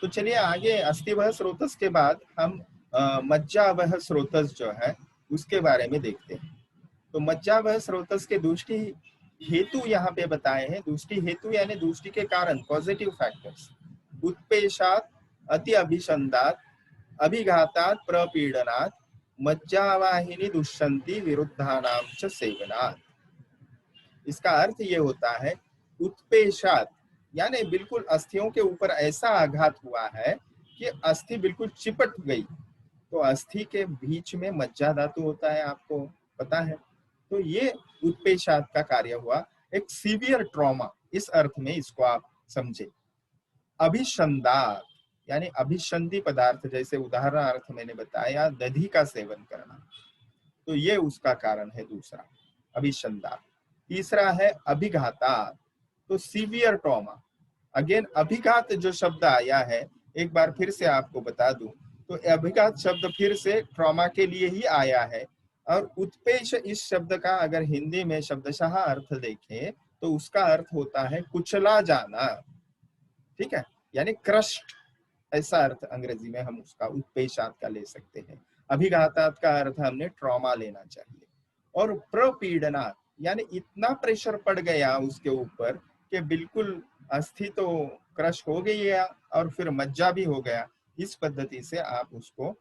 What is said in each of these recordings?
तो चलिए आगे अस्थिवह स्रोतस के बाद हम मज्जावह स्रोतस जो है उसके बारे में देखते हैं। तो मज्जावह स्रोतस के दूष्टि हेतु यहाँ पे बताए हैं। दूष्टि हेतु यानी दूष्टि के कारण, पॉजिटिव फैक्टर्स। उत्पेशात, अति अभिसंधात, अभिघातात, प्रपीडनात, मज्जावाहिनी दुष्यंती विरुद्धानाम च सेवनात्। इसका अर्थ ये होता है उत्पेशात यानी बिल्कुल अस्थियों के ऊपर ऐसा आघात हुआ है कि अस्थि बिल्कुल चिपट गई। तो अस्थि के बीच में मज्जा धातु होता है, आपको पता है। तो ये उत्पेशात का कार्य हुआ, एक सीवियर ट्रॉमा, इस अर्थ में इसको आप समझे। अभिसंधात यानी अभिसंधि पदार्थ, जैसे उदाहरणार्थ मैंने बताया दधी का सेवन करना, तो ये उसका कारण है दूसरा, अभिसंधात। तीसरा है अभिघातात, तो सीवियर ट्रॉमा। अगेन अभिघात जो शब्द आया है, एक बार फिर से आपको बता दूं, तो अभिघात शब्द फिर से ट्रॉमा के लिए ही आया है। और उत्पेश इस शब्द का अगर हिंदी में शब्दशः अर्थ देखें तो उसका अर्थ होता है कुचला जाना, ठीक है, यानी क्रस्ट, ऐसा अर्थ अंग्रेजी में हम उसका उत्पेशात का ले सकते हैं। अभिघातात का अर्थ हमने ट्रॉमा लेना चाहिए। और प्रपीडनात् यानी इतना प्रेशर पड़ गया उसके ऊपर कि बिल्कुल अस्थि तो क्रश हो गई है और फिर मज्जा भी हो गया। इस पद्धति से आप उसको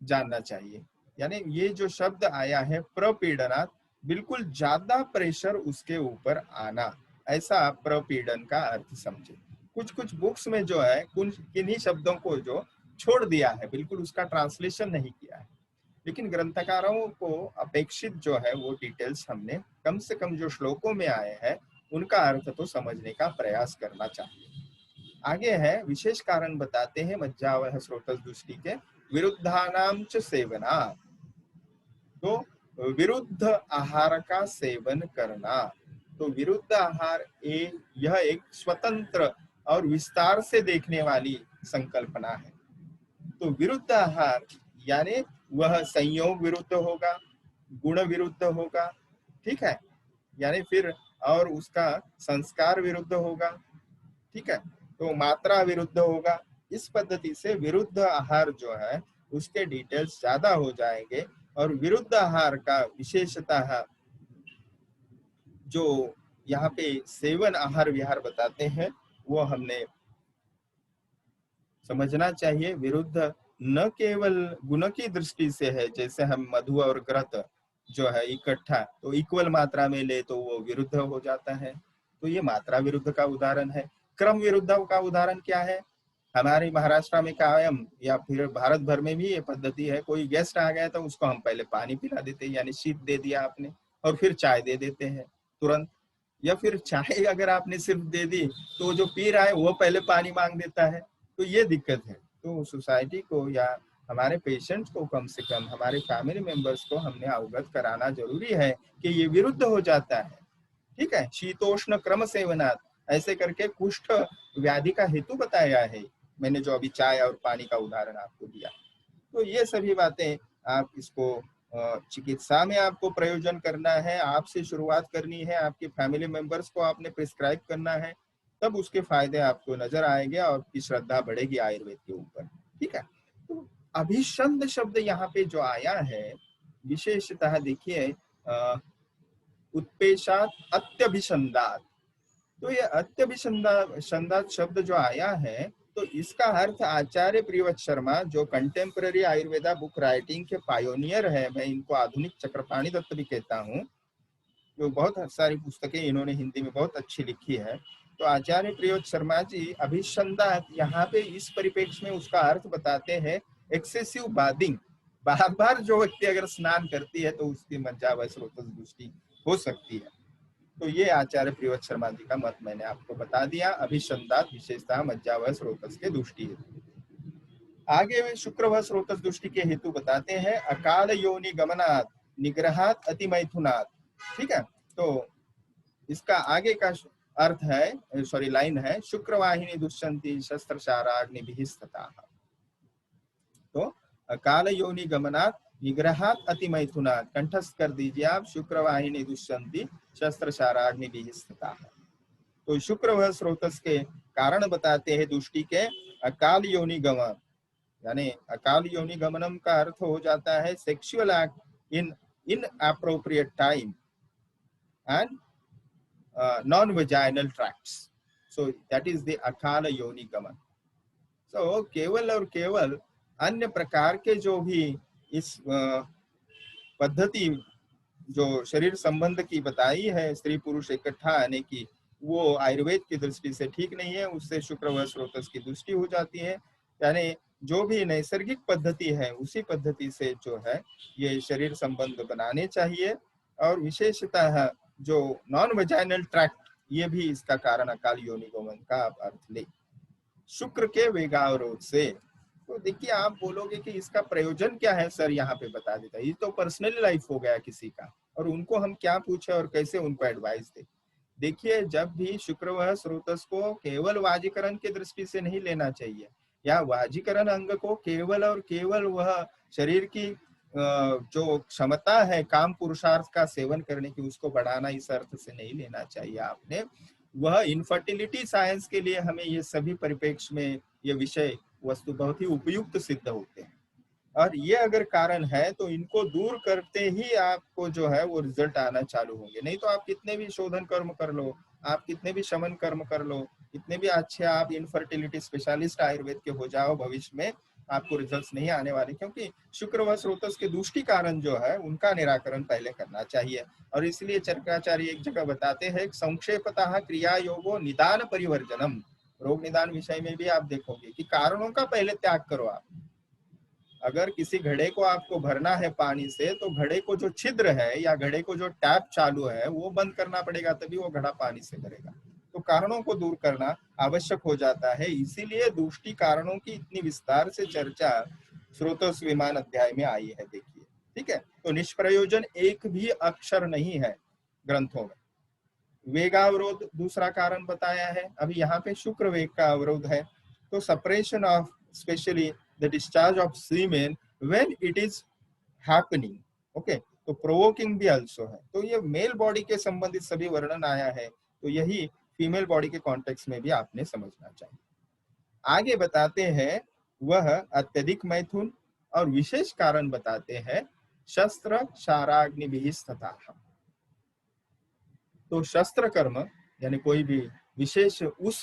जानना चाहिए। यानी ये जो शब्द आया है प्रपीडनात्, बिल्कुल ज्यादा प्रेशर उसके ऊपर आना, ऐसा आप प्रपीडन का अर्थ समझे। कुछ कुछ बुक्स में जो है किन्हीं शब्दों को जो छोड़ दिया है, बिल्कुल उसका ट्रांसलेशन नहीं किया है, लेकिन ग्रंथकारों को अपेक्षित जो है वो डिटेल्स हमने कम से कम जो श्लोकों में आए हैं उनका अर्थ तो समझने का प्रयास करना चाहिए। आगे है विशेष कारण बताते हैं मज्जावह स्रोतस दृष्टि के, विरुद्धानाम च सेवना। तो विरुद्ध आहार का सेवन करना, तो विरुद्ध आहार यह एक स्वतंत्र और विस्तार से देखने वाली संकल्पना है। तो विरुद्ध आहार यानी वह संयोग विरुद्ध होगा, गुण विरुद्ध होगा, ठीक है, यानी फिर और उसका संस्कार विरुद्ध होगा, ठीक है, तो मात्रा विरुद्ध होगा। इस पद्धति से विरुद्ध आहार जो है उसके डिटेल्स ज्यादा हो जाएंगे। और विरुद्ध आहार का विशेषतः जो यहाँ पे सेवन आहार विहार बताते हैं वो हमने समझना चाहिए। विरुद्ध न केवल गुण की दृष्टि से है, जैसे हम मधु और घृत जो है इकट्ठा तो इक्वल मात्रा में ले तो वो विरुद्ध हो जाता है, तो ये मात्रा विरुद्ध का उदाहरण है। क्रम विरुद्ध का उदाहरण क्या है, हमारे महाराष्ट्र में कायम या फिर भारत भर में भी ये पद्धति है, कोई गेस्ट आ गया तो उसको हम पहले पानी पिला देते हैं, यानी शीत दे दिया आपने और फिर चाय दे देते हैं तुरंत, या फिर चाय अगर आपने सिर्फ दे दी तो जो पी रहा है वो पहले पानी मांग देता है। तो ये दिक्कत है। तो सोसाइटी को या हमारे पेशेंट्स को कम से कम हमारे फैमिली मेंबर्स को हमने अवगत कराना जरूरी है कि ये विरुद्ध हो जाता है, ठीक है। शीतोष्ण क्रम सेवनात् ऐसे करके कुष्ठ व्याधि का हेतु बताया है मैंने, जो अभी चाय और पानी का उदाहरण आपको दिया। तो ये सभी बातें आप इसको चिकित्सा में आपको प्रयोजन करना है, आपसे शुरुआत करनी है, आपके फैमिली मेंबर्स को आपने प्रिस्क्राइब करना है, तब उसके फायदे आपको नजर आएंगे और आपकी श्रद्धा बढ़ेगी आयुर्वेद के ऊपर, ठीक है। तो अभिसंध शब्द यहाँ पे जो आया है विशेषतः देखिए उत्पेशात अत्यभिसंधात, तो ये अत्यभिसंधात शब्द जो आया है तो इसका अर्थ आचार्य प्रियव्रत शर्मा जो कंटेम्पररी आयुर्वेदा बुक राइटिंग के पायोनियर है, मैं इनको आधुनिक चक्रपाणी दत्त भी कहता हूँ, जो बहुत सारी पुस्तकें इन्होंने हिंदी में बहुत अच्छी लिखी है। तो आचार्य प्रियव्रत शर्मा जी अभिसंधात यहाँ पे इस परिप्रेक्ष्य में उसका अर्थ बताते हैं एक्सेसिव बादिंग, बार बार जो व्यक्ति अगर स्नान करती है तो उसकी मज्जावह स्रोतस दृष्टि हो सकती है। तो ये आचार्य प्रियव्रत शर्मा जी का मत मैंने आपको बता दिया, अभिसंधात विशेषता मज्जावह स्रोतस के दृष्टि हेतु। आगे वे शुक्रवह स्रोतस दृष्टि के हेतु बताते हैं अकाल योनि गमनात् निग्रहात् अति मैथुनात्, ठीक है। तो इसका आगे का अर्थ है, सॉरी लाइन है, शुक्रवाहिनी दुष्यंती शस्त्रशाराग्निभिः स्तताः। तो अकाल योनि गमनात् निग्रहात् अति मैथुनात्, कंठस्थ कर दीजिए आप, शुक्रवाहिनी दुष्यंती शस्त्रशाराग्निभिः स्तताः। तो शुक्रवह स्रोतस के कारण बताते हैं दुष्टि के अकाल योनि गमन, यानी अकाल योनि गमनम का अर्थ हो जाता है sexual act in inappropriate time and non vaginal tracts, so that is the अकाल योनि गमन। तो केवल और केवल अन्य प्रकार के जो भी इस पद्धति जो शरीर संबंध की बताई है स्त्री पुरुष इकट्ठा आने की, वो आयुर्वेद की दृष्टि से ठीक नहीं है, उससे शुक्र व स्रोतस की दृष्टि हो जाती है। यानी जो भी नैसर्गिक पद्धति है उसी पद्धति से जो है ये शरीर संबंध बनाने चाहिए। और विशेषतः जो नॉन वेजाइनल ट्रैक्ट, ये भी इसका कारण अकाल योनि गमन का आप अर्थ ले, शुक्र के वेगावरोध से। तो देखिए आप बोलोगे कि इसका प्रयोजन क्या है सर, यहाँ पे बता देता है। ये तो पर्सनल लाइफ हो गया किसी का, और उनको हम क्या पूछे और कैसे उनको एडवाइस दे। देखिए जब भी शुक्र व स्रोतस को केवल वाजीकरण की दृष्टि से नहीं लेना चाहिए, या वाजीकरण अंग को केवल और केवल वह शरीर की जो क्षमता है काम पुरुषार्थ का सेवन करने की उसको बढ़ाना, इस अर्थ से नहीं लेना चाहिए आपने। वह इनफर्टिलिटी साइंस के लिए हमें ये सभी परिप्रेक्ष्य में ये विषय वस्तु बहुत ही उपयुक्त सिद्ध होते हैं। और ये अगर कारण है तो इनको दूर करते ही आपको जो है वो रिजल्ट आना चालू होंगे। नहीं तो आप कितने भी शोधन कर्म कर लो, आप कितने भी शमन कर्म कर लो, कितने भी अच्छे आप इनफर्टिलिटी स्पेशलिस्ट आयुर्वेद के हो जाओ, भविष्य में आपको रिजल्ट्स नहीं आने वाले, क्योंकि शुक्र व स्रोतस के दूष्टि कारण जो है उनका निराकरण पहले करना चाहिए। और इसलिए चरकाचार्य एक जगह बताते हैं संक्षेपतः क्रिया योगो निदान परिवर्जनम, रोग निदान विषय में भी आप देखोगे कि कारणों का पहले त्याग करो आप। अगर किसी घड़े को आपको भरना है पानी से, तो घड़े को जो छिद्र है या घड़े को जो टैप चालू है वो बंद करना पड़ेगा, तभी वो घड़ा पानी से भरेगा। तो कारणों को दूर करना आवश्यक हो जाता है। इसीलिए दूष्टि कारणों की इतनी विस्तार से चर्चा स्रोतस विमान अध्याय में आई है। देखिए ठीक है, तो निष्प्रयोजन एक भी अक्षर नहीं है ग्रंथों में। वेगावरोध दूसरा कारण बताया है। अभी यहाँ पे शुक्र वेग का अवरोध है, तो separation of specially the discharge of semen when it is happening, okay, तो प्रोवोकिंग भी अल्सो है। तो ये मेल बॉडी के संबंधित सभी वर्णन आया है, तो यही फीमेल बॉडी के कॉन्टेक्स्ट में भी आपने समझना चाहिए। आगे बताते हैं वह अत्यधिक मैथुन, और विशेष कारण बताते हैं शस्त्र क्षाराग्नि तथा। तो शस्त्र कर्म यानी कोई भी विशेष उस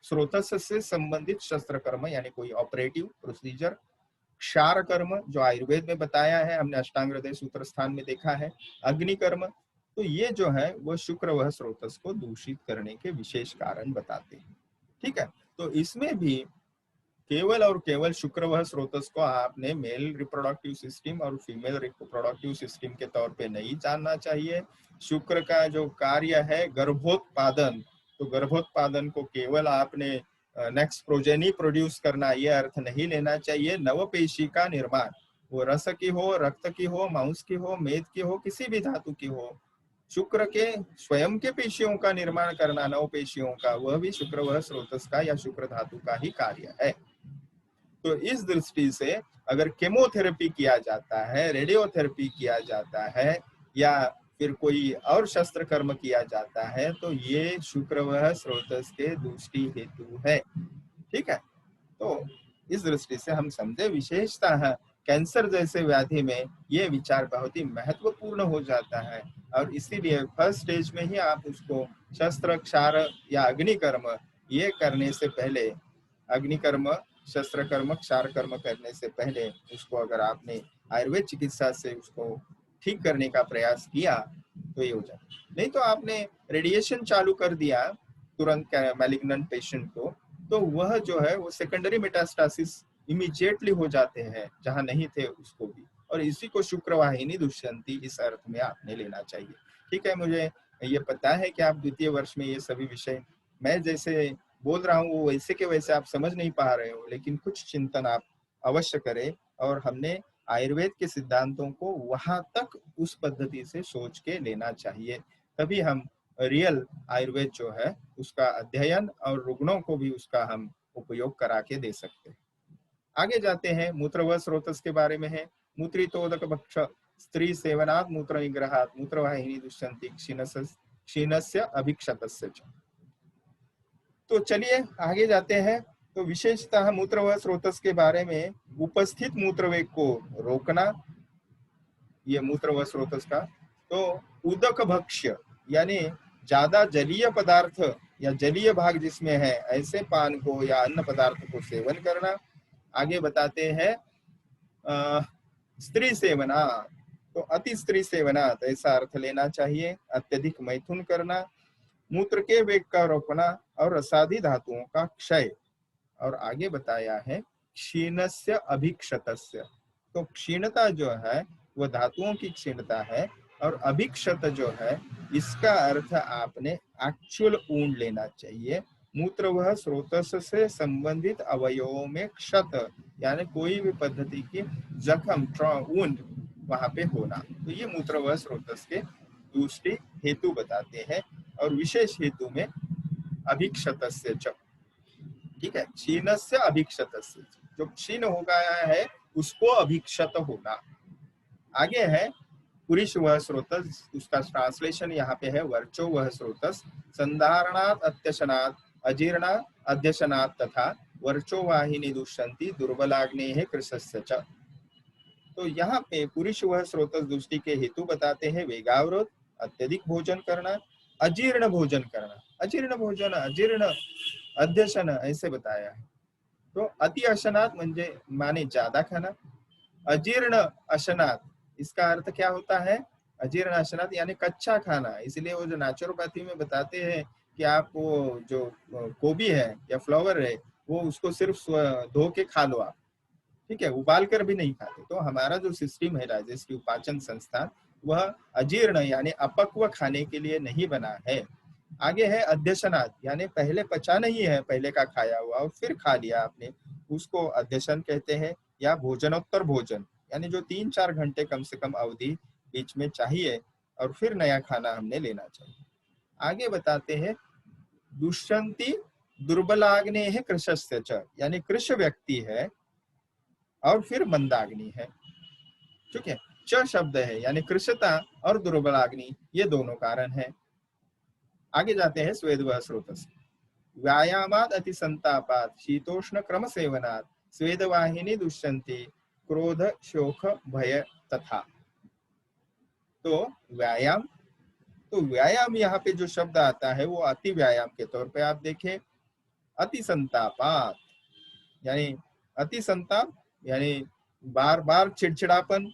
स्रोतस से संबंधित शस्त्र कर्म, यानी कोई ऑपरेटिव प्रोसीजर। क्षार कर्म जो आयुर्वेद में बताया है, हमने अष्टांग हृदय सूत्र स्थान में देखा है। अग्नि कर्म, तो ये जो है वो शुक्र वह स्रोतस को दूषित करने के विशेष कारण बताते हैं। ठीक है, तो इसमें भी केवल और केवल शुक्र वह स्रोतस को आपने मेल रिप्रोडक्टिव सिस्टम और फीमेल रिप्रोडक्टिव सिस्टम के तौर पे नहीं जानना चाहिए। शुक्र का जो कार्य है गर्भोत्पादन, तो गर्भोत्पादन को केवल आपने नेक्स्ट प्रोजेनी प्रोड्यूस करना, ये अर्थ नहीं लेना चाहिए। नवपेशी का निर्माण, वो रस की हो, रक्त की हो, मांस की हो, मेद की हो, किसी भी धातु की हो, शुक्र के स्वयं के पेशियों का निर्माण करना, नवपेशियों का, वह भी शुक्र वह स्रोतस का या शुक्र धातु का ही कार्य है। तो इस दृष्टि से अगर केमोथेरेपी किया जाता है, रेडियोथेरेपी किया जाता है, या फिर कोई और शस्त्र कर्म किया जाता है, तो ये शुक्र वह स्रोतस के दूष्टि हेतु है। ठीक है, तो इस दृष्टि से हम समझे विशेषतः कैंसर जैसे व्याधि में ये विचार बहुत ही महत्वपूर्ण हो जाता है। और इसीलिए फर्स्ट स्टेज में ही आप उसको शस्त्र क्षार या अग्निकर्म ये करने से पहले, अग्निकर्म शस्त्र कर्म क्षार कर्म करने से पहले उसको अगर आपने आयुर्वेद चिकित्सा से उसको ठीक करने का प्रयास किया तो ये हो जाए। नहीं तो आपने रेडिएशन चालू कर दिया तुरंत मैलिग्नेंट पेशेंट को, तो वह जो है वो सेकेंडरी मेटास्टासिस इमीडिएटली हो जाते हैं जहां नहीं थे उसको भी। और इसी को शुक्रवाहिनी दुष्यंती इस अर्थ में आपने लेना चाहिए। ठीक है, मुझे ये पता है कि आप द्वितीय वर्ष में ये सभी विषय मैं जैसे बोल रहा हूँ वो वैसे के वैसे आप समझ नहीं पा रहे हो, लेकिन कुछ चिंतन आप अवश्य करें। और हमने आयुर्वेद के सिद्धांतों को वहां तक उस पद्धति से सोच के लेना चाहिए, तभी हम रियल आयुर्वेद जो है उसका अध्ययन और रुग्णों को भी उसका हम उपयोग करा के दे सकते हैं। आगे जाते हैं, मूत्र व स्रोतस के बारे में है। मूत्रितोदक भक्ष स्त्री सेवनात् मूत्र निग्रहात् मूत्रवाहिनी दुष्यंती क्षीणस्य अभिक्षतस्य च। तो चलिए आगे जाते हैं। तो विशेषतः मूत्रवह स्रोतस के बारे में, उपस्थित मूत्रवेग को रोकना, ये मूत्रवह स्रोतस का। तो उदक भक्ष्य यानी ज्यादा जलीय पदार्थ या जलीय भाग जिसमें है ऐसे पान को या अन्य पदार्थ को सेवन करना। आगे बताते हैं स्त्री सेवना, तो अति स्त्री सेवना तो ऐसा अर्थ लेना चाहिए, अत्यधिक मैथुन करना, मूत्र के वेग का रोकना और रसादी धातुओं का क्षय। और आगे बताया है क्षीणस्य अभिक्षतस्य, तो क्षीणता जो है वह धातुओं की क्षीणता है, और अभिक्षत जो है इसका अर्थ आपने एक्चुअल ऊंड लेना चाहिए। मूत्र वह स्रोतस से संबंधित अवयवों में क्षत यानी कोई भी पद्धति की जख्म ऊंड वहां पे होना, तो ये मूत्र वह स्रोतस के दूसरी हेतु बताते हैं। और विशेष हेतु में अभिक्षतस्य च, ठीक है, क्षीणस्य अभिक्षतस्य, जो क्षीण हो गया है उसको अभिक्षत होना। आगे है पुरुष वह स्रोतस, उसका ट्रांसलेशन यहाँ पे है वर्चो वह स्रोतस, संधारणात् अत्यशनात् अजीर्णा अध्यशनात् तथा वर्चो वाहिनी दुष्यंती दुर्बलाग्नेः कृशस्य च। तो यहाँ पे पुरुष वह स्रोतस दृष्टि के हेतु बताते हैं वेगावरोध, अत्यधिक भोजन करना, अजीर्ण भोजन करना, अजीर्ण भोजन, अजीर्ण अध्यशन ऐसे बताया है। तो अति अशनात म्हणजे माने ज्यादा खाना, अजीर्ण अशनात इसका अर्थ क्या होता है, अजीर्ण अशनात यानी कच्चा खाना। इसलिए वो जो नेचुरोपैथी में बताते हैं कि आप वो जो गोभी है या फ्लावर है वो उसको सिर्फ धो के खा लो आप, ठीक है, उबाल कर भी नहीं खाते। तो हमारा जो सिस्टम है राजस्व पाचन संस्थान वह अजीर्ण यानी अपक्व खाने के लिए नहीं बना है। आगे है अध्यशनाद यानी पहले पचा नहीं है पहले का खाया हुआ और फिर खा लिया आपने, उसको अध्यशन कहते हैं। या भोजनोत्तर भोजन यानी जो 3-4 घंटे कम से कम अवधि बीच में चाहिए और फिर नया खाना हमने लेना चाहिए। आगे बताते हैं दुष्यंती दुर्बलाग्नि है कृशस्य च, यानी कृश व्यक्ति है और फिर मंदाग्नि है, ठीक है, च शब्द है यानी कृशता और दुर्बलाग्नि ये दोनों कारण है। आगे जाते हैं स्वेद व स्रोतस, व्यायामाद अति संतापात शीतोष्ण क्रम सेवनात् स्वेद वाहिनी दुष्यंती क्रोध शोक भय तथा। तो व्यायाम, तो व्यायाम यहाँ पे जो शब्द आता है वो अति व्यायाम के तौर पे आप देखें। अति संतापात यानी अति संताप यानी बार बार चिड़चिड़ापन,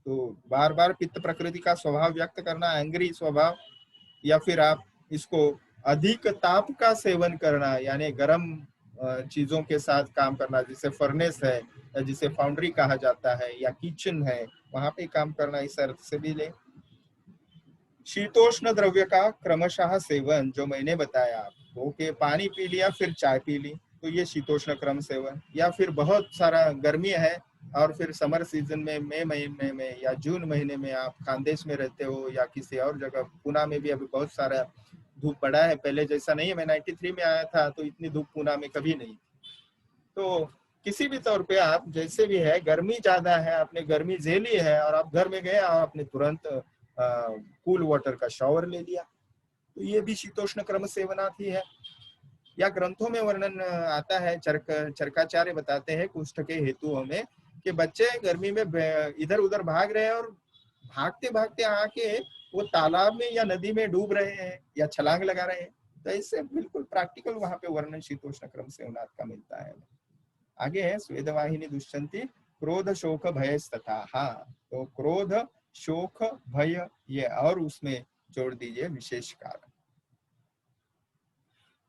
तो बार बार पित्त प्रकृति का स्वभाव व्यक्त करना, एंग्री स्वभाव, या फिर आप इसको अधिक ताप का सेवन करना यानी गर्म चीजों के साथ काम करना, जिसे फर्नेस है या जिसे फाउंड्री कहा जाता है या किचन है वहां पे काम करना, इस अर्थ से भी ले। शीतोष्ण द्रव्य का क्रमशः सेवन जो मैंने बताया आपको कि पानी पी लिया फिर चाय पी ली, तो ये शीतोष्ण क्रम सेवन। या फिर बहुत सारा गर्मी है और फिर समर सीजन में मई महीने में या जून महीने में आप खानदेश में रहते हो या किसी और जगह, पूना में भी अभी बहुत सारा धूप पड़ा है, पहले जैसा नहीं है। मैं 93 में आया था तो इतनी धूप पूना में कभी नहीं। तो किसी भी तौर पे आप जैसे भी है, गर्मी ज्यादा है, आपने गर्मी झेली है और आप घर में गए और आपने तुरंत कूल वाटर का शॉवर ले लिया, तो ये भी शीतोष्ण क्रम सेवनार्थ ही है। या ग्रंथों में वर्णन आता है, चरकाचार्य बताते हैं कुष्ठ के हेतुओं में कि बच्चे गर्मी में इधर उधर भाग रहे हैं और भागते भागते आके वो तालाब में या नदी में डूब रहे हैं या छलांग लगा रहे हैं, तो इससे बिल्कुल प्रैक्टिकल वहां पे वर्णन शीतोष्ण क्रम सेवनार्थ का मिलता है। आगे है स्वेदवाहिनी दुष्यंती क्रोध शोक भय तथा, हाँ तो क्रोध शोक भय ये और उसमें जोड़ दीजिए विशेष कारण।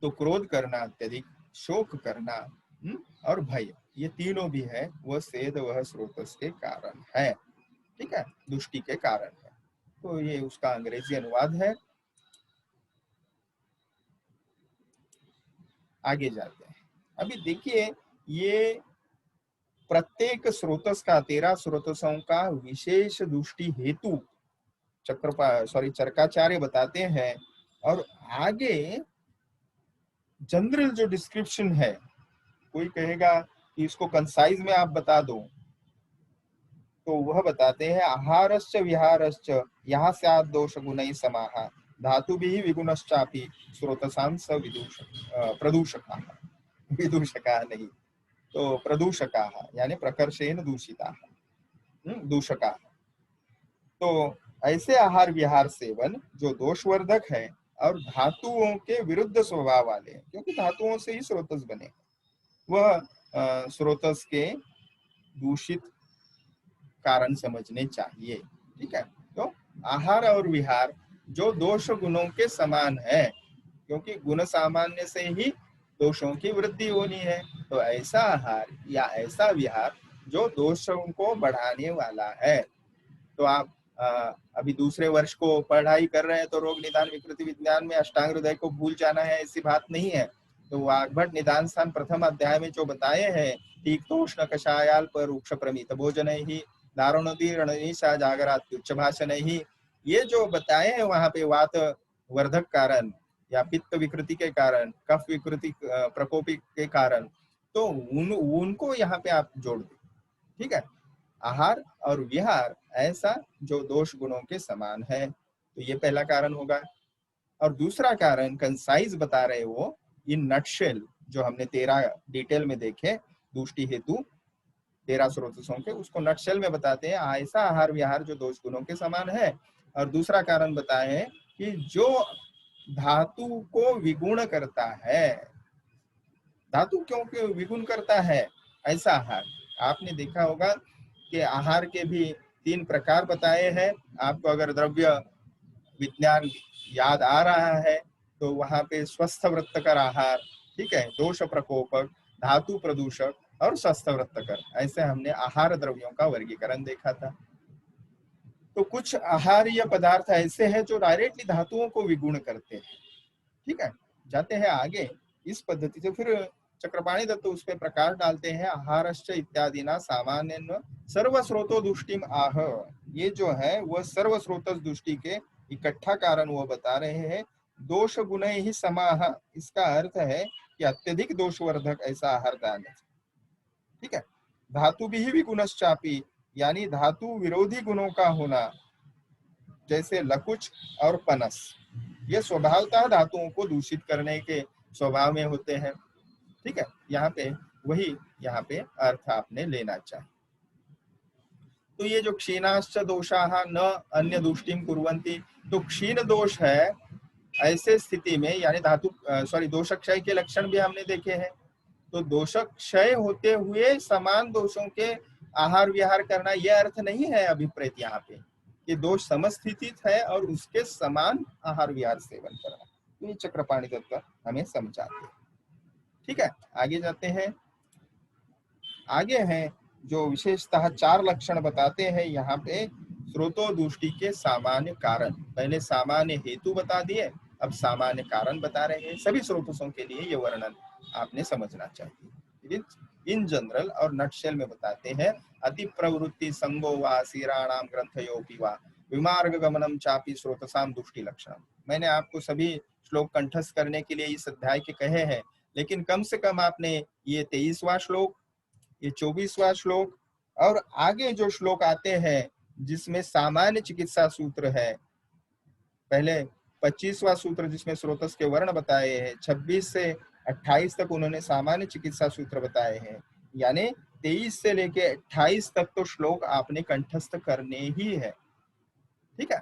तो क्रोध करना अत्यधिक, शोक करना और भय, ये तीनों भी है वह सेद वह स्रोतस के कारण है, ठीक है, दुष्टि के कारण है। तो ये उसका अंग्रेजी अनुवाद है। आगे जाते हैं। अभी देखिए ये प्रत्येक स्रोतस का 13 स्रोतसों का विशेष दृष्टि हेतु चरकाचार्य बताते हैं। और आगे जनरल जो डिस्क्रिप्शन है, कोई कहेगा कि इसको कंसाइज में आप बता दो, तो वह बताते हैं आहारश्च विहारश्च यहाँ स्यात् दोष गुणैः समाहा धातुभिः विगुणश्चापि स्रोतसां स प्रदूषकाः, विदूषकाः नहीं, तो प्रदूषकाः यानी प्रकर्षेण दूषिताः, दूषकाः। तो ऐसे आहार विहार सेवन जो दोषवर्धक है और धातुओं के विरुद्ध स्वभाव वाले हैं, क्योंकि धातुओं से ही स्रोतस बने, वह स्रोतस के दूषित कारण समझने चाहिए। ठीक है, तो आहार और विहार जो दोष गुणों के समान है, क्योंकि गुण सामान्य से ही दोषों की वृद्धि होनी है, तो ऐसा आहार या ऐसा विहार जो दोषों को बढ़ाने वाला है। तो आप अभी दूसरे वर्ष को पढ़ाई कर रहे हैं, तो रोग निदान विकृति विज्ञान में अष्टांग हृदय को भूल जाना है, ऐसी बात नहीं है। तो वाग्भट निदान स्थान प्रथम अध्याय में जो बताए हैं, तीक्तोष्ण कषायाल पर वृक्ष प्रमित भोजन ही दारुणोदी रणनीशा जागरात्युच्च भाषण ही, ये जो बताए हैं वहां पे वात वर्धक कारण या पित्त विकृति के कारण, कफ विकृति प्रकोपी के कारण, तो उनको यहाँ पे आप जोड़ दो। ठीक है, आहार और विहार ऐसा जो दोष गुणों के समान है, तो ये पहला कारण होगा। और दूसरा कारण कंसाइज बता रहे वो इन नटशेल, जो हमने 13 डिटेल में देखे दुष्टि हेतु 13 स्रोतों के, उसको नटशेल में बताते हैं ऐसा आहार विहार जो दोष गुणों के समान है। और दूसरा कारण बताए हैं कि जो धातु को विगुण करता है, धातु क्यों विगुण करता है ऐसा आहार। आपने देखा होगा कि आहार के भी 3 प्रकार बताए हैं। आपको अगर द्रव्य विज्ञान याद आ रहा है तो वहां पे स्वस्थ वृत्तकर आहार, ठीक है, दोष प्रकोपक, धातु प्रदूषक और स्वस्थ वृत्तकर, ऐसे हमने आहार द्रव्यों का वर्गीकरण देखा था। तो कुछ आहार्य पदार्थ ऐसे हैं जो डायरेक्टली धातुओं को विगुण करते हैं। ठीक है, जाते हैं आगे इस पद्धति से। फिर चक्रपाणी दत्त उस पर प्रकाश डालते हैं, आहारश्च इत्यादि ना सामान्य सर्वस्रोतो दुष्टिम आह, ये जो है वह सर्वस्रोत दृष्टि के इकट्ठा कारण वो बता रहे हैं। दोष गुण ही समाह, इसका अर्थ है कि अत्यधिक दोषवर्धक ऐसा आहार दान। ठीक है, धातु भी गुणश्चापी यानी धातु विरोधी गुणों का होना, जैसे लकुच और पनस, ये स्वभावतः धातुओं को दूषित करने के स्वभाव में होते हैं। ठीक है, यहाँ पे वही यहाँ पे अर्थ आपने लेना चाहिए। तो ये जो क्षीणाश्च दोषाः न अन्य दुष्टिम कुर्वन्ति, तो क्षीण दोष है ऐसे स्थिति में, यानी धातु दोष क्षय के लक्षण भी हमने देखे हैं। तो दोष क्षय होते हुए समान दोषों के आहार विहार करना, यह अर्थ नहीं है अभिप्रेत यहाँ पे कि दोष समस्थित है और उसके समान आहार विहार सेवन करना। तो ये चक्रपाणी दत्त हमें समझाते हैं। ठीक है, आगे जाते हैं। आगे हैं जो विशेषतः 4 लक्षण बताते हैं यहाँ पे स्रोतो दुष्टि के सामान्य कारण। पहले सामान्य हेतु बता दिए, अब सामान्य कारण बता रहे हैं। सभी स्रोतों के लिए ये वर्णन आपने समझना चाहिए। इन जनरल और नटशेल में बताते हैं, अति प्रवृत्ति संगो वा सीराणाम ग्रंथयोपि वा विमार्ग गमनम चापि स्रोतसाम दुष्टि लक्षणम। मैंने आपको सभी श्लोक कंठस्थ करने के लिए इस अध्याय के कहे हैं, लेकिन कम से कम आपने ये 23वां श्लोक, ये 24वां श्लोक और आगे जो श्लोक आते हैं जिसमें सामान्य चिकित्सा सूत्र है, पहले 25वां सूत्र जिसमें स्रोतस के वर्ण बताए हैं, 26 से 28 तक उन्होंने सामान्य चिकित्सा सूत्र बताए हैं, यानी 23 से लेके 28 तक तो श्लोक आपने कंठस्थ करने ही है। ठीक है,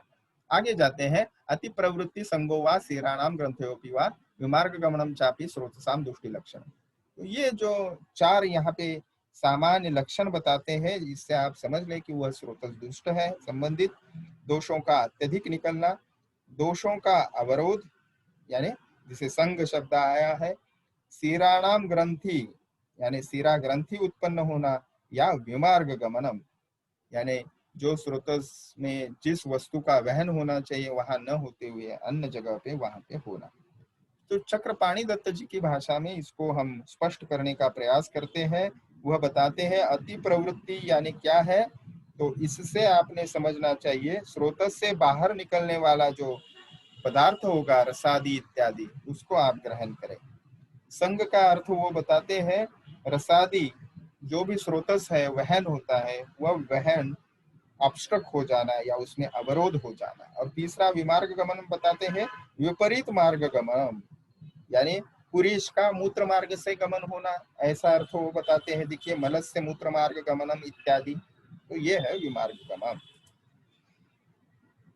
आगे जाते हैं। अति प्रवृत्ति संगो वा सीराणाम ग्रंथयोपि वा विमार्ग गमनम चापि स्रोतसाम दुष्टि लक्षण। तो ये जो 4 यहाँ पे सामान्य लक्षण बताते हैं, इससे आप समझ लें कि वह स्रोतस दुष्ट है। संबंधित दोषों का अत्यधिक निकलना, दोषों का अवरोध यानी जिसे संग शब्द आया है, सीराणाम ग्रंथि यानी सीरा ग्रंथि उत्पन्न होना, या विमार्ग गमनम यानी जो स्रोतस में जिस वस्तु का वहन होना चाहिए वहां न होते हुए अन्य जगह पे वहां पे होना। तो चक्रपाणी दत्त जी की भाषा में इसको हम स्पष्ट करने का प्रयास करते हैं। वह बताते हैं अति प्रवृत्ति यानी क्या है, तो इससे आपने समझना चाहिए स्रोतस से बाहर निकलने वाला जो पदार्थ होगा रसादी इत्यादि, उसको आप ग्रहण करें। संग का अर्थ वो बताते हैं, रसादी जो भी स्रोतस है वहन होता है, वह वहन ऑब्स्ट्रक हो जाना या उसमें अवरोध हो जाना। और तीसरा विमार्ग गमन बताते हैं विपरीत मार्ग गमन, यानी पुरीष का मूत्र मार्ग से गमन होना, ऐसा अर्थ वो बताते हैं। देखिए मलस से मूत्र मार्ग गमनम इत्यादि, तो ये है विमार्ग गमन।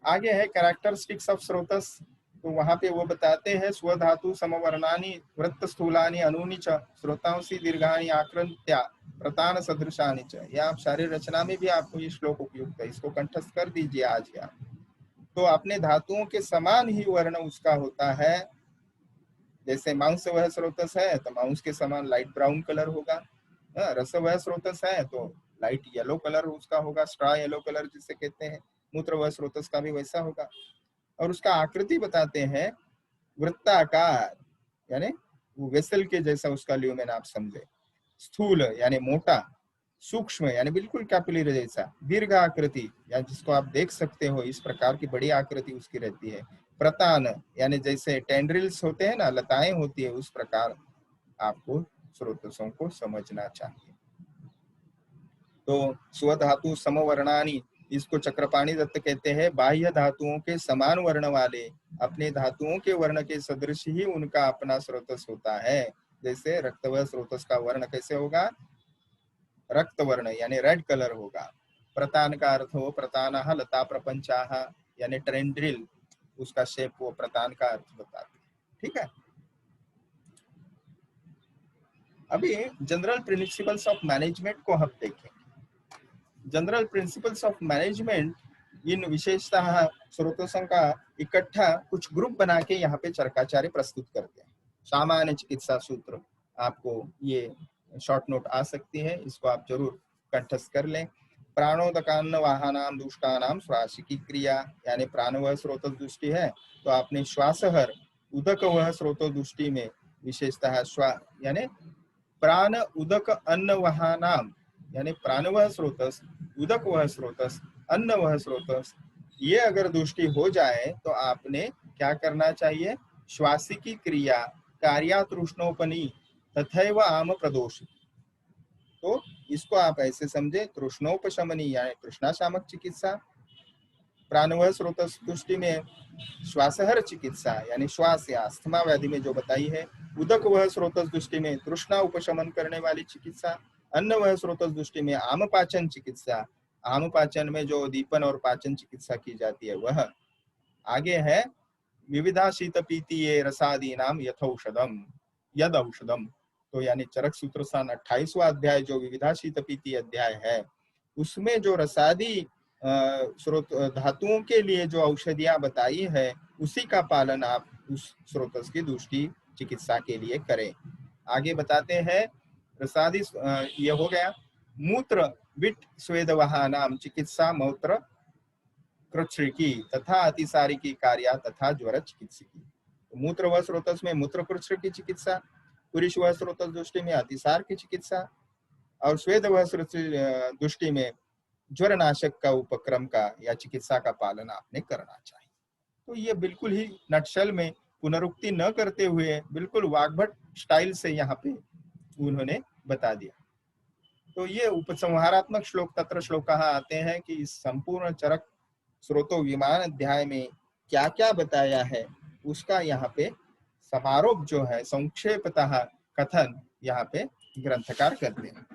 आगे है कैरेक्टरिस्टिक्स ऑफ स्रोतस, तो वहां पे वो बताते हैं स्वधातु समवर्णानि वृत्त स्थूलानि अनूनि च स्रोतांसी दीर्घानि आकृत्या प्रतान सदृशानि च। यह आप सारी रचना में भी आपको ये श्लोक उपयुक्त है, इसको कंठस्थ कर दीजिए आज या। तो अपने धातुओं के समान ही वर्ण उसका होता है। जैसे मांस वह स्रोतस है तो मांस के समान लाइट ब्राउन कलर होगा। रस वह स्रोतस है तो लाइट येलो कलर उसका होगा, स्ट्रा येलो कलर जिसे कहते हैं। मूत्र वह स्रोतस का भी वैसा होगा। और उसका आकृति बताते हैं वृत्ताकार, यानी वो वेसल के जैसा उसका ल्यूमेन आप समझे। स्थूल यानी मोटा, सूक्ष्म यानी बिल्कुल कैपिलरी जैसा, दीर्घ आकृति या जिसको आप देख सकते हो इस प्रकार की बड़ी आकृति उसकी रहती है। प्रतान यानी जैसे टेंड्रिल्स होते हैं ना, लताएं होती है, उस प्रकार आपको स्रोतसों को समझना चाहिए। तो स्वधातु समवर्णानी, इसको चक्रपाणी दत्त कहते हैं, बाह्य धातुओं के समान वर्ण वाले अपने धातुओं के वर्ण के सदृश ही उनका अपना स्रोतस होता है। जैसे रक्तवह स्रोतस का वर्ण कैसे होगा, रक्त वर्ण यानी रेड कलर होगा। प्रतान का अर्थ हो प्रतान लता प्रपंचा, यानी ट्रेंड्रिल, उसका शेप वो प्रतान का अर्थ बताते हैं। ठीक है, अभी जनरल प्रिंसिपल्स ऑफ मैनेजमेंट को हम देखें। जनरल प्रिंसिपल्स ऑफ मैनेजमेंट, इन विशेषतः स्रोतों का इकट्ठा कुछ ग्रुप बना के यहाँ पे चरकाचार्य प्रस्तुत करते हैं। सामान्य चिकित्सा सूत्र, आपको ये शॉर्ट नोट आ सकती है, इसको आप जरूर कंठस्थ कर लें। प्राणोदकान्न वाहनाम दुष्टानाम श्वासिकी क्रिया, यानी प्राण वह स्रोत दृष्टि है तो आपने श्वासहर, उदक वह स्रोत दृष्टि में विशेषतः यानी प्राण उदक अन्न वहानाम, यानी प्राण वह स्रोतस, उदक वह स्रोतस, अन्न वह स्रोतस, ये अगर दृष्टि हो जाए तो आपने क्या करना चाहिए, श्वासिकी क्रिया कार्या तृष्णोपनी तथैव आम प्रदोष। तो इसको आप ऐसे समझे, तृष्णोपशमनी यानी तृष्णा शामक चिकित्सा, प्राणवह स्रोत तुष्टि में श्वासहर चिकित्सा यानी श्वास या अस्थमा व्याधि में जो बताई है, उदक वह स्रोत दृष्टि में तृष्णा उपशमन करने वाली चिकित्सा, अन्न वह स्रोत दृष्टि में आम पाचन चिकित्सा, आम पाचन में जो दीपन और पाचन चिकित्सा की जाती है वह। आगे है विविधा शीत पीतीये रसादी नाम यथौषधम यद औषधम, तो यानी चरक सूत्र सान 28वां अध्याय जो विविधा शीत पीती अध्याय है, उसमें जो रसादी स्रोत धातुओं के लिए जो औषधियां बताई है उसी का पालन आप उस स्रोतस की दूसरी चिकित्सा के लिए करें। आगे बताते हैं रसादी, ये हो गया। मूत्र विट स्वेदवहा नाम चिकित्सा मूत्र कृच्छ्रिकी तथा अतिसारी की कार्या तथा ज्वर चिकित्सिकी। तो मूत्र व स्रोतस में मूत्र कृच्छ की चिकित्सा, पुरुष व स्रोतस दृष्टि में अतिसार की चिकित्सा, और स्वेद व दृष्टि में ज्वर नाशक का उपक्रम का या चिकित्सा का पालन आपने करना चाहिए। तो ये बिल्कुल ही नटशल में पुनरुक्ति न करते हुए बिल्कुल वाग्भट स्टाइल से यहाँ पे उन्होंने बता दिया। तो ये उपसंहारात्मक श्लोक तत्र श्लोक कहाँ आते हैं कि इस संपूर्ण चरक स्रोतो विमान अध्याय में क्या क्या बताया है उसका यहाँ पे समारोप जो है संक्षेपतः कथन यहाँ पे ग्रंथकार करते हैं।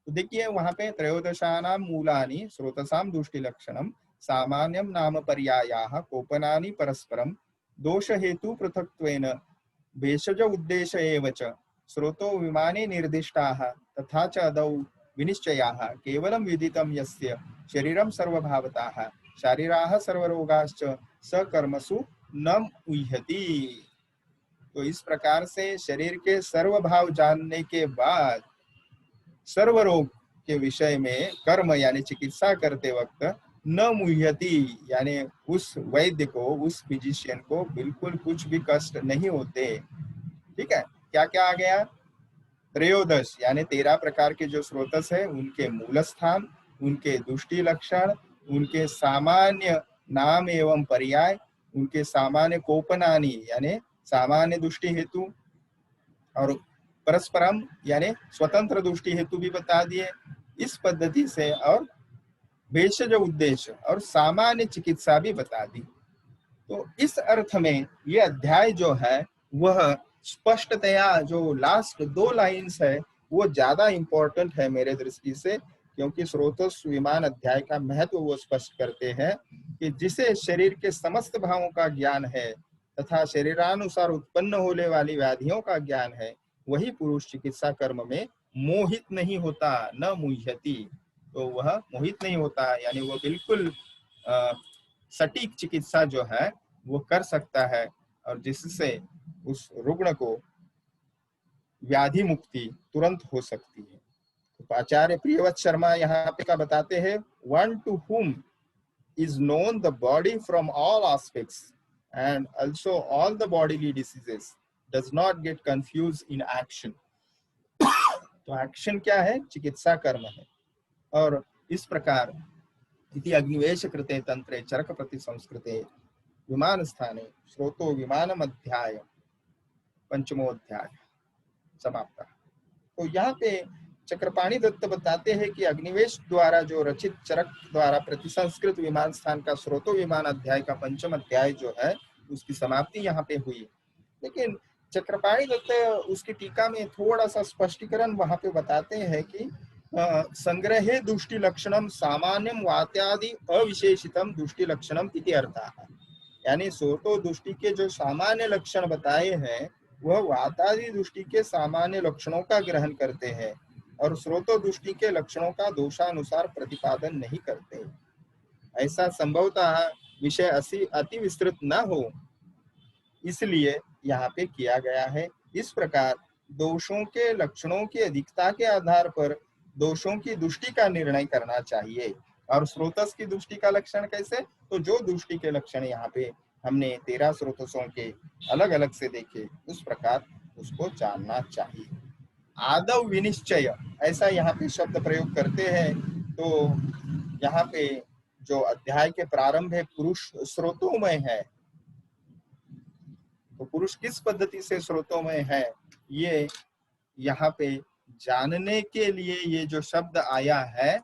तो देखिए वहां पे त्रयोदशानाम मूलानि स्रोतसाम दुष्टि लक्षणम सामान्यम नाम पर्यायाः कोपनानि परस्परम दोष हेतु पृथक्त्वेन भेषज उद्देश्य एव च स्रोतो विमाने निर्दिष्टाः तथा च अदौ विनिश्चयाः केवलं विदितं यस्य शरीरं सर्वभावताः शारीराः सर्वरोगाश्च सकर्मसु न उह्यति। तो इस प्रकार से शरीर के सर्वभाव जानने के बाद सर्वरोग के विषय में कर्म यानी चिकित्सा करते वक्त न मुह्यति, यानी उस वैद्य को, उस फिजिशियन को बिल्कुल कुछ भी कष्ट नहीं होते। ठीक है, क्या क्या आ गया, त्रयोदश यानी 13 प्रकार के जो स्रोतस है उनके मूल स्थान, उनके दुष्टि लक्षण, उनके सामान्य नाम एवं पर्याय, उनके सामान्य कोपनानी यानी सामान्य दुष्टि हेतु, और परस्परम यानी स्वतंत्र दृष्टि हेतु भी बता दिए। इस पद्धति से और भेषज उद्देश्य और सामान्य चिकित्सा भी बता दी। तो इस अर्थ में ये अध्याय जो है वह स्पष्टतया जो लास्ट 2 लाइन्स है वो ज्यादा इंपॉर्टेंट है मेरे दृष्टि से, क्योंकि स्रोतस्व विमान अध्याय का महत्व वो स्पष्ट करते हैं कि जिसे शरीर के समस्त भावों का ज्ञान है तथा शरीरानुसार उत्पन्न होने वाली व्याधियों का ज्ञान है, वही पुरुष चिकित्सा कर्म में मोहित नहीं होता, न मुह्यति। तो वह मोहित नहीं होता, यानी वो बिल्कुल सटीक चिकित्सा जो है वो कर सकता है, और जिससे उस रुग्ण को व्याधि मुक्ति तुरंत हो सकती है। तो आचार्य प्रियव्रत शर्मा यहाँ पे का बताते हैं, one to whom is known the body from all aspects and also all the bodily diseases does not get confused in action. तो एक्शन क्या है? चिकित्सा कर्म है। और इस प्रकार इति अग्निवेश कृते तंत्रे चरक प्रति संस्कृते विमान स्थाने स्रोतो विमानम अध्याय पंचमोध्याय समाप्त। तो यहाँ पे चक्रपाणी दत्त बताते हैं कि अग्निवेश द्वारा जो रचित चरक द्वारा प्रतिसंस्कृत विमान स्थान का स्रोतो विमान अध्याय का पंचम अध्याय जो है उसकी समाप्ति यहाँ पे हुई। लेकिन चक्रपाणी दत्त उसकी टीका में थोड़ा सा स्पष्टीकरण वहां पे बताते हैं कि संग्रहे दुष्टि लक्षणम सामान्यम वात्यादि अविशेषितम दुष्टि लक्षणम इति अर्थः। यानी स्रोतो दुष्टि के जो सामान्य लक्षण बताए हैं वह वातादि दृष्टि के सामान्य लक्षणों का ग्रहण करते हैं और स्रोतो दृष्टि के लक्षणों का दोषानुसार प्रतिपादन नहीं करते। ऐसा संभवतः विषय अति विस्तृत न हो, इसलिए यहाँ पे किया गया है। इस प्रकार दोषों के लक्षणों की अधिकता के आधार पर दोषों की दृष्टि का निर्णय करना चाहिए। और स्रोतस की दृष्टि का लक्षण कैसे? तो जो दृष्टि के लक्षण यहाँ पे हमने 13 स्रोतसों के अलग अलग से देखे, उस प्रकार उसको जानना चाहिए। आदव विनिश्चय ऐसा यहाँ पे शब्द प्रयोग करते हैं। तो यहाँ पे जो अध्याय के प्रारंभ है पुरुष स्रोतों में है, तो पुरुष किस पद्धति से स्रोतों में है ये यहाँ पे जानने के लिए ये जो शब्द आया है,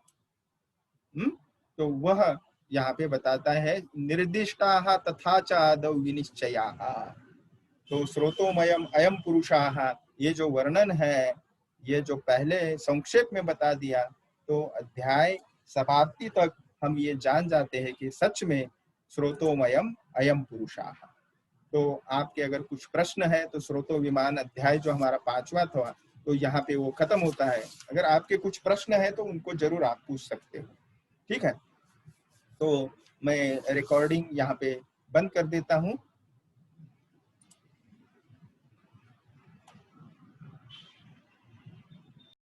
तो वह यहाँ पे बताता है निर्दिष्टाः तथा च आदौ विनिश्चयाः। तो स्रोतोमयम अयम पुरुषाः, ये जो वर्णन है, ये जो पहले संक्षेप में बता दिया, तो अध्याय समाप्ति तक हम ये जान जाते हैं कि सच में स्रोतोमयम अयम पुरुषाः। तो आपके अगर कुछ प्रश्न है तो स्रोतो विमान अध्याय जो हमारा 5वां था, तो यहाँ पे वो खत्म होता है। अगर आपके कुछ प्रश्न है तो उनको जरूर आप पूछ सकते हो। ठीक है, तो मैं रिकॉर्डिंग यहाँ पे बंद कर देता हूँ।